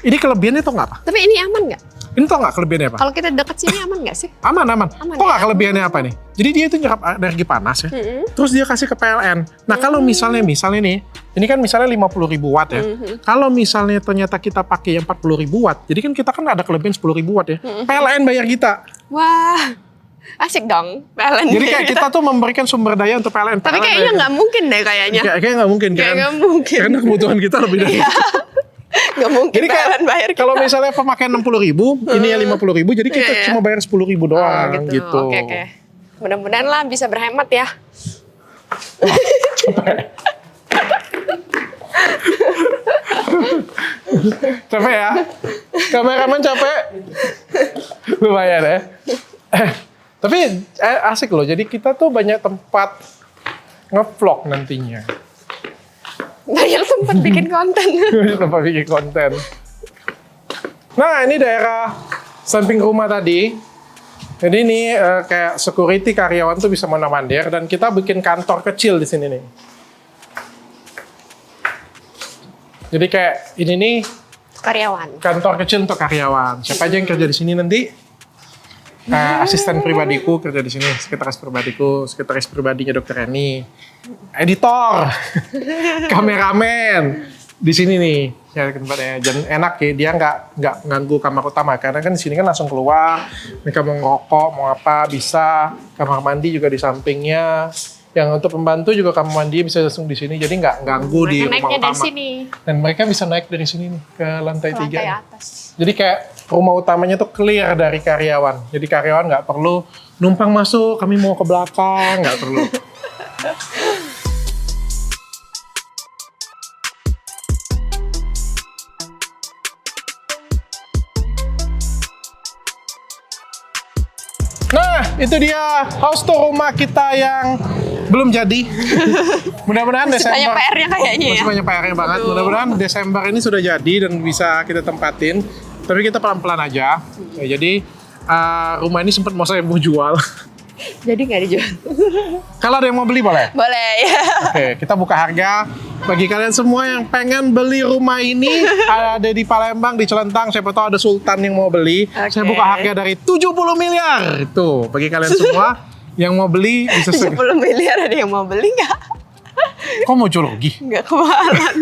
ini kelebihannya tuh nggak apa? Tapi ini aman nggak? Ini tau nggak kelebihannya apa? Kalau kita deket sini aman nggak sih? Aman. Aman Kok nggak ya? kelebihannya apa nih? Jadi dia itu nyerap energi panas ya. Terus dia kasih ke PLN. Nah kalau misalnya nih, ini kan misalnya 50.000 watt ya. Kalau misalnya ternyata kita pakai yang 40.000 watt, jadi kan kita kan ada kelebihan 10.000 watt ya. PLN bayar kita. Wah, asik dong PLN. Jadi kayak kita tuh memberikan sumber daya untuk PLN. Tapi PLN kayaknya bayar nggak mungkin deh kayaknya. kita. Kayaknya nggak mungkin Kayak kan? nggak mungkin. Karena kebutuhan kita lebih dari itu. Nggak mungkin Jadi kayak PLN bayar kita. kalau misalnya pemakaian 60.000, ini ya 50.000, jadi kita Iya, iya. cuma bayar 10.000 doang Oh, gitu. Oke. Mudah-mudahan lah bisa berhemat ya. Capek ya? Kameramen capek? Lumayan ya? Tapi asik loh, jadi kita tuh banyak tempat nge-vlog nantinya. Banyak tempat bikin konten. Banyak tempat bikin konten. Nah ini daerah samping rumah tadi. Jadi ini kayak security karyawan tuh bisa mondar-mandir dan kita bikin kantor kecil di sini nih. Jadi kayak ini nih Karyawan. kantor kecil untuk karyawan. Siapa aja yang kerja di sini nanti? Asisten pribadiku kerja di sini, sekretaris pribadinya Dokter Reni, editor, kameramen di sini nih. Ya tempatnya dan enak ya, dia nggak ganggu kamar utama karena kan di sini kan langsung keluar. Mereka mau ngerokok, mau apa bisa. Kamar mandi juga di sampingnya. Yang untuk pembantu juga kamar mandi bisa langsung di sini, jadi nggak ganggu di Mereka rumah naiknya utama. dari sini. Dan mereka bisa naik dari sini nih ke lantai Ke 3. lantai atas. Jadi kayak rumah utamanya tuh clear dari karyawan. Jadi karyawan nggak perlu numpang masuk, kami mau ke belakang, nggak perlu. Nah, itu dia house tour rumah kita yang belum jadi. Mudah-mudahan Masih Desember. banyak PR-nya kayaknya ya. Masih banyak PR-nya banget. Mudah-mudahan Desember ini sudah jadi dan bisa kita tempatin. Tapi kita pelan-pelan aja. Ya, jadi rumah ini sempat mau saya mau jual. Jadi nggak dijual. Kalau ada yang mau beli boleh? Boleh ya. Oke, kita buka harga. Bagi kalian semua yang pengen beli rumah ini, ada di Palembang, di Celentang, siapa tahu ada Sultan yang mau beli. Oke. Saya buka harga dari 70 miliar. Itu, bagi kalian semua yang mau beli bisa 70 miliar ada yang mau beli nggak? Kok mau jual rugi? Nggak kemahalan.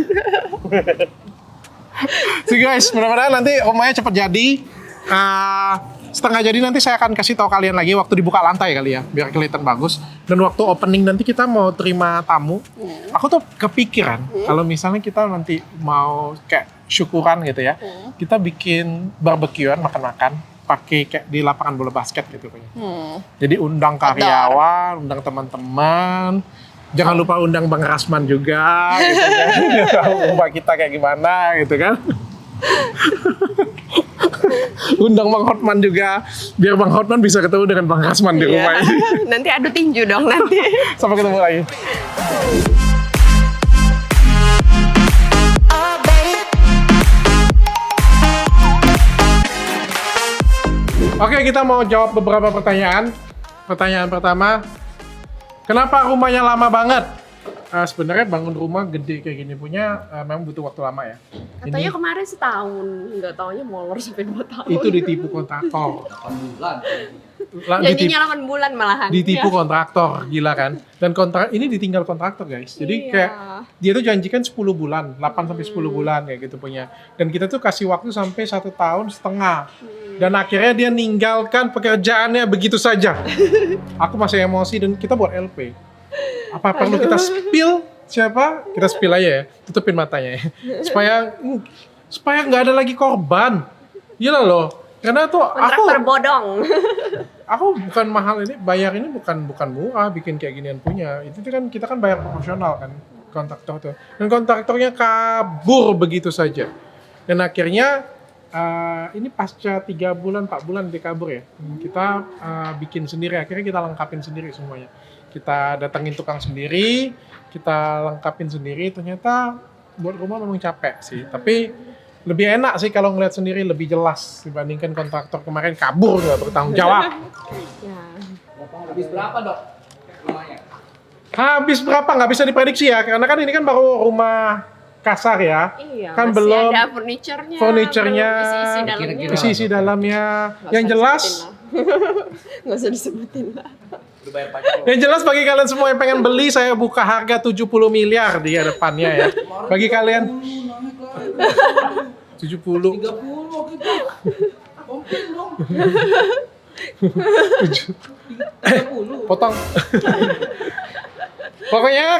So guys, mudah-mudahan nanti rumahnya cepat jadi. Setengah jadi nanti saya akan kasih tahu kalian lagi waktu dibuka lantai kali ya, biar kelihatan bagus. Dan waktu opening nanti kita mau terima tamu. Aku tuh kepikiran kalau misalnya kita nanti mau kayak syukuran gitu ya, kita bikin barbekyuan, makan-makan, pakai kayak di lapangan bola basket gitu kayaknya. Jadi undang karyawan, undang teman-teman. Jangan lupa undang Bang Rasman juga, gitu kan. Dia tahu rumah kita kayak gimana, gitu kan. Undang Bang Hotman juga, biar Bang Hotman bisa ketemu dengan Bang Kasman di rumah ini. Nanti adu tinju dong nanti. Sampai ketemu lagi. Oke, kita mau jawab beberapa pertanyaan. Pertanyaan pertama, kenapa rumahnya lama banget? Sebenarnya bangun rumah gede kayak gini punya memang butuh waktu lama ya. Katanya kemarin setahun, nggak taunya molor sampai 2 tahun. Itu ditipu kontraktor. 8 bulan. Janjinya 8 bulan malahan. Ditipu Iya. kontraktor, gila kan? Dan kontrak ini ditinggal kontraktor guys. Jadi Iya. kayak dia tuh janjikan 10 bulan, 8 sampai 10 bulan kayak gitu punya. Dan kita tuh kasih waktu sampai 1,5 tahun. Dan akhirnya dia ninggalkan pekerjaannya begitu saja. Aku masih emosi dan kita buat LP. Apa perlu kita spill? Siapa? Kita spill aja ya. Tutupin matanya ya. Supaya nggak ada lagi korban. Gila loh. Karena tuh Kontraktor bodong. aku bukan mahal ini, bayar ini bukan murah bikin kayak ginian punya. Itu tuh kan kita kan bayar profesional kan kontraktor tuh. Dan kontraktornya kabur begitu saja. Dan akhirnya ini pasca 3 bulan, 4 bulan dia kabur ya. Kita bikin sendiri, akhirnya kita lengkapin sendiri semuanya. Kita datangin tukang sendiri, kita lengkapin sendiri. Ternyata buat rumah memang capek sih. Tapi lebih enak sih kalau ngeliat sendiri, lebih jelas dibandingkan kontraktor kemarin kabur nggak bertanggung jawab. Ya. Habis berapa, Dok? Rumahnya? Habis berapa nggak bisa diprediksi ya, karena kan ini kan baru rumah kasar ya. Iya, Kan masih belum ada furniturnya. furniturnya, belum isi-isi dalamnya. kira-kira. isi dalamnya. Nggak Yang usah jelas, disebutin lah. Nggak usah disebutin lah. Udah bayar pajak. yang jelas bagi kalian semua yang pengen beli, saya buka harga 70 miliar di hadapannya ya. Bagi kalian 70. 30 waktu itu. Komplain dong. 30. Potong. Pokoknya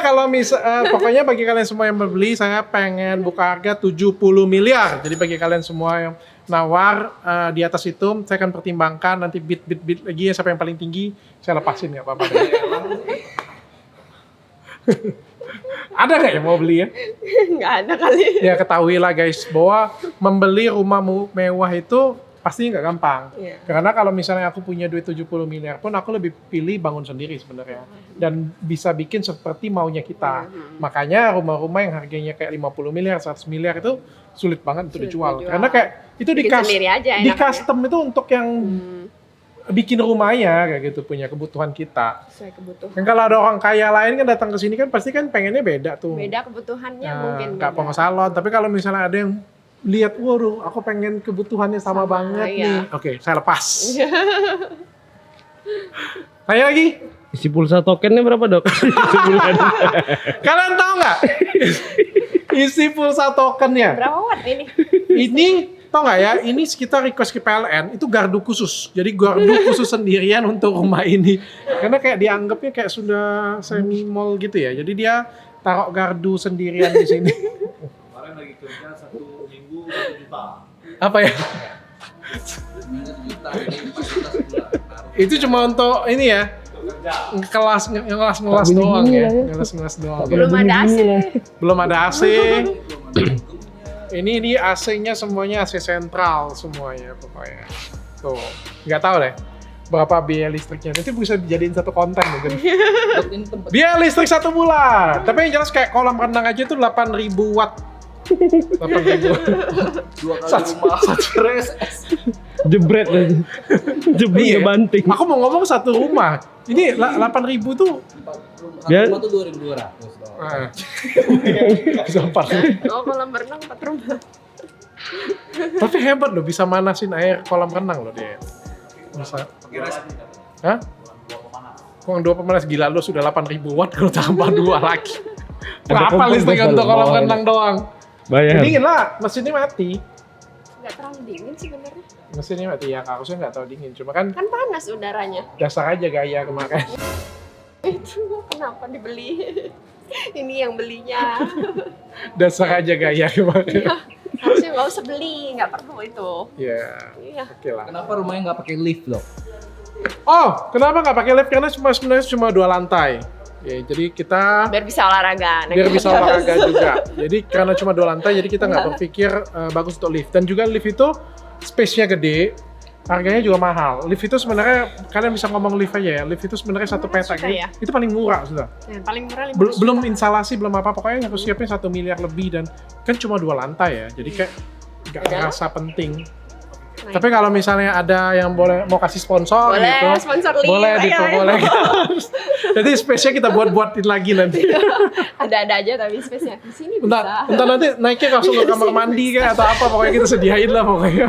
bagi kalian semua yang membeli, saya pengen buka harga 70 miliar. Jadi bagi kalian semua yang nawar di atas itu, saya akan pertimbangkan nanti bid lagi ya, siapa yang paling tinggi saya lepasin, nggak apa-apa. Ada nggak yang mau beli ya? Nggak ada kali. Ya ketahuilah guys bahwa membeli rumah mewah itu pasti nggak gampang. Iya. Karena kalau misalnya aku punya duit 70 miliar pun aku lebih pilih bangun sendiri sebenarnya. Dan bisa bikin seperti maunya kita. Makanya rumah-rumah yang harganya kayak 50 miliar, 100 miliar itu sulit banget untuk Sulit dijual. dijual. Karena kayak itu Bikin sendiri aja di enaknya. custom itu untuk yang bikin rumahnya kayak gitu, punya kebutuhan kita. Sesuai kebutuhan. Kan kalau ada orang kaya lain kan datang ke sini kan pasti kan pengennya beda tuh. Beda kebutuhannya Nah, mungkin. nggak beda. mau salon, tapi kalau misalnya ada yang lihat, waduh, aku pengen kebutuhannya sama banget iya. nih. Oke, saya lepas. Tanya lagi, Isi pulsa tokennya berapa, Dok? Sebulan. kalian tahu nggak isi pulsa tokennya? Berapa watt ini? Ini tau nggak ya? Ini kita request ke PLN itu gardu khusus. Jadi gardu khusus sendirian untuk rumah ini. Karena kayak dianggapnya kayak sudah semi mall gitu ya. Jadi dia taruh gardu sendirian di sini. Kemarin lagi kerja 1 minggu 1 juta. Apa ya? Minus juta, ini 4 juta sebulan. Itu cuma untuk ini ya. Ngelas doang ya. Ngelas doang. Belum ada AC. Belum ada AC. Ini AC-nya semuanya AC sentral semuanya pokoknya. Tuh, nggak tahu deh berapa biaya listriknya. Nanti bisa dijadiin satu konten mungkin. Dok, ini tempat Biaya listrik 1 bulan. Tapi yang jelas kayak kolam renang aja tuh 8.000 watt. 8.000. 2 kali rumah. RSS. Jebret aja. Jebret Iya. ngebanting. Aku mau ngomong satu rumah. Ini 8.000 tuh. Biar- Rumah tuh 2.200 dong. Bisa 4.000. Oh, kolam berenang 4 rumah. Tapi hebat loh, bisa manasin air kolam renang loh dia. Bisa. Hah? Uang 2 pemanas, gila lo sudah 8.000 watt kalau tambah 2 lagi. Berapa kompor listrik besar untuk kolam doang. renang doang? Bayar. Dingin lah, mesinnya mati. Nggak terlalu dingin sebenarnya. Mesinnya mati ya, harusnya nggak tahu dingin. Cuma kan Kan panas udaranya. dasar aja gaya kemarin. Itu kenapa dibeli? Ini yang belinya. Dasar aja gaya kemarin. Harusnya nggak usah beli, nggak perlu itu. Ya, Iya. oke lah. Kenapa rumahnya nggak pakai lift, Dok? Oh, kenapa nggak pakai lift? Karena sebenarnya cuma 2 lantai. Ya, jadi kita Biar bisa olahraga. biar bisa olahraga juga. Jadi karena cuma 2 lantai, jadi kita nggak berpikir bagus untuk lift. Dan juga lift itu space-nya gede, harganya juga mahal. Lift itu sebenarnya kalian bisa ngomong lift aja ya. Lift itu sebenarnya satu petak suka ya. itu paling murah sudah. Yang paling murah 5 Belum instalasi, belum apa, pokoknya harus siapin 1 miliar lebih dan kan cuma 2 lantai ya. Jadi kayak nggak terasa penting. Nah, Tapi kalau misalnya ada yang mau kasih sponsor boleh gitu, sponsor lift. boleh ayo, ayo. boleh. Jadi space-nya kita buatin lagi nanti. Ada aja tapi space-nya. Di sini bisa. Entar nanti naiknya langsung ke kamar mandi kayak atau apa, pokoknya kita sediain lah pokoknya.